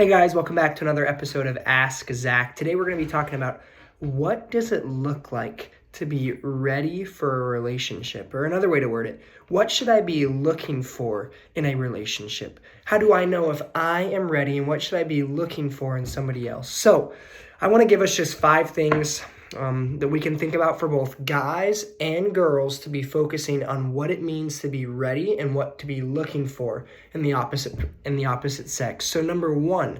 Hey guys, welcome back to another episode of Ask Zach. Today we're going to be talking about what does it look like to be ready for a relationship? Or another way to word it, what should I be looking for in a relationship? How do I know if I am ready, and what should I be looking for in somebody else? So I want to give us just 5 things that we can think about for both guys and girls to be focusing on what it means to be ready and what to be looking for in the opposite sex. So number 1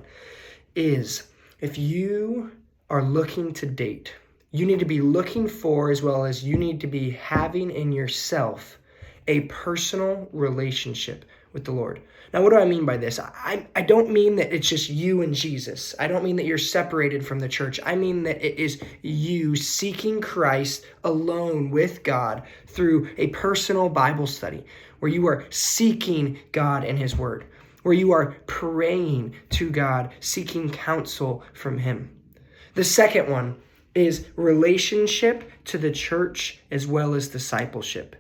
is, if you are looking to date, you need to be looking for, as well as you need to be having in yourself, a personal relationship with the Lord. Now, what do I mean by this? I don't mean that it's just you and Jesus. I don't mean that you're separated from the church. I mean that it is you seeking Christ alone with God through a personal Bible study, where you are seeking God and His Word, where you are praying to God, seeking counsel from Him. The second one is relationship to the church as well as discipleship.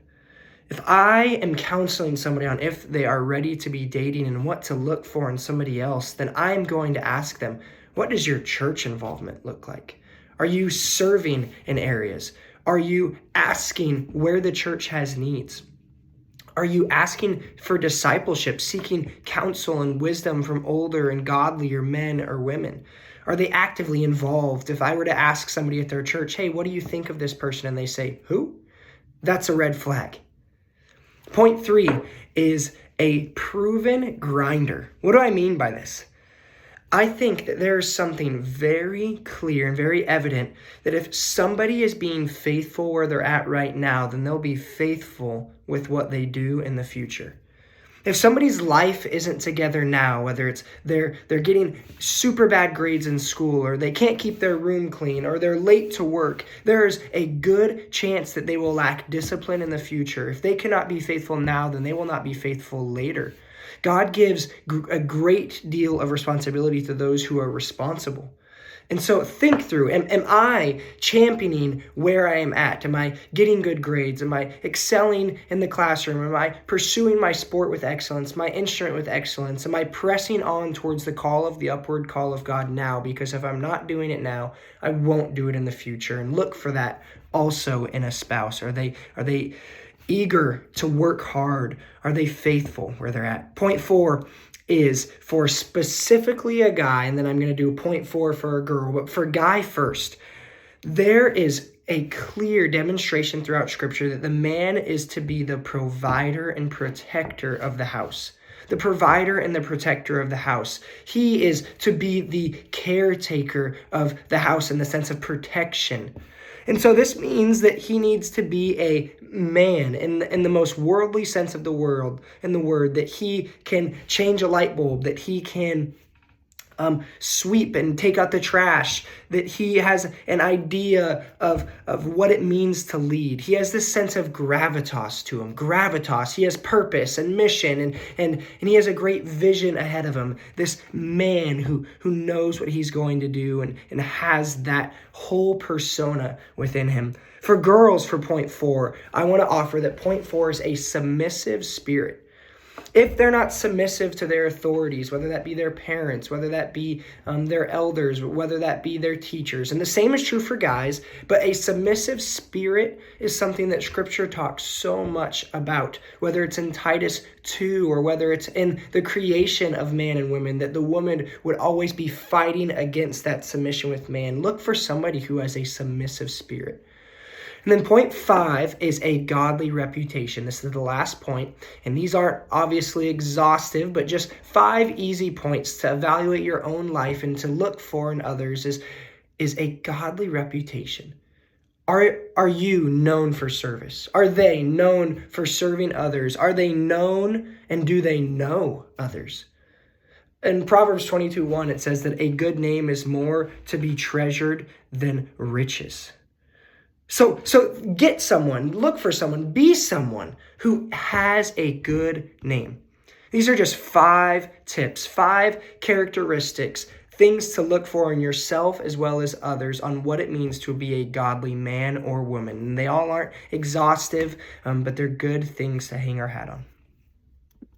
If I am counseling somebody on if they are ready to be dating and what to look for in somebody else, then I'm going to ask them, what does your church involvement look like? Are you serving in areas? Are you asking where the church has needs? Are you asking for discipleship, seeking counsel and wisdom from older and godlier men or women? Are they actively involved? If I were to ask somebody at their church, hey, what do you think of this person? And they say, who? That's a red flag. Point 3 is a proven grinder. What do I mean by this? I think that there is something very clear and very evident that if somebody is being faithful where they're at right now, then they'll be faithful with what they do in the future. If somebody's life isn't together now, whether it's they're getting super bad grades in school, or they can't keep their room clean, or they're late to work, there's a good chance that they will lack discipline in the future. If they cannot be faithful now, then they will not be faithful later. God gives a great deal of responsibility to those who are responsible. And so think through, am I championing where I am at? Am I getting good grades? Am I excelling in the classroom? Am I pursuing my sport with excellence, my instrument with excellence? Am I pressing on towards the upward call of God now? Because if I'm not doing it now, I won't do it in the future. And look for that also in a spouse. Are they eager to work hard? Are they faithful where they're at? Point 4 is for specifically a guy, and then I'm going to do point 4 for a girl, but for guy first. There is a clear demonstration throughout Scripture that the man is to be the provider and protector of the house. The provider and the protector of the house. He is to be the caretaker of the house in the sense of protection. And so this means that he needs to be a man in the most worldly sense of the word, that he can change a light bulb, that he can sweep and take out the trash, that he has an idea of what it means to lead. He has this sense of gravitas to him. Gravitas. He has purpose and mission, and he has a great vision ahead of him. This man who knows what he's going to do and has that whole persona within him. For girls, for point 4, I want to offer that point 4 is a submissive spirit. If they're not submissive to their authorities, whether that be their parents, whether that be their elders, whether that be their teachers, and the same is true for guys, but a submissive spirit is something that Scripture talks so much about, whether it's in Titus 2 or whether it's in the creation of man and women, that the woman would always be fighting against that submission with man. Look for somebody who has a submissive spirit. And then point 5 is a godly reputation. This is the last point, and these aren't obviously exhaustive, but just 5 easy points to evaluate your own life and to look for in others is a godly reputation. Are you known for service? Are they known for serving others? Are they known, and do they know others? In Proverbs 22:1, it says that a good name is more to be treasured than riches. So get someone, look for someone, be someone who has a good name. These are just 5 tips, 5 characteristics, things to look for in yourself as well as others on what it means to be a godly man or woman. And they all aren't exhaustive, but they're good things to hang our hat on.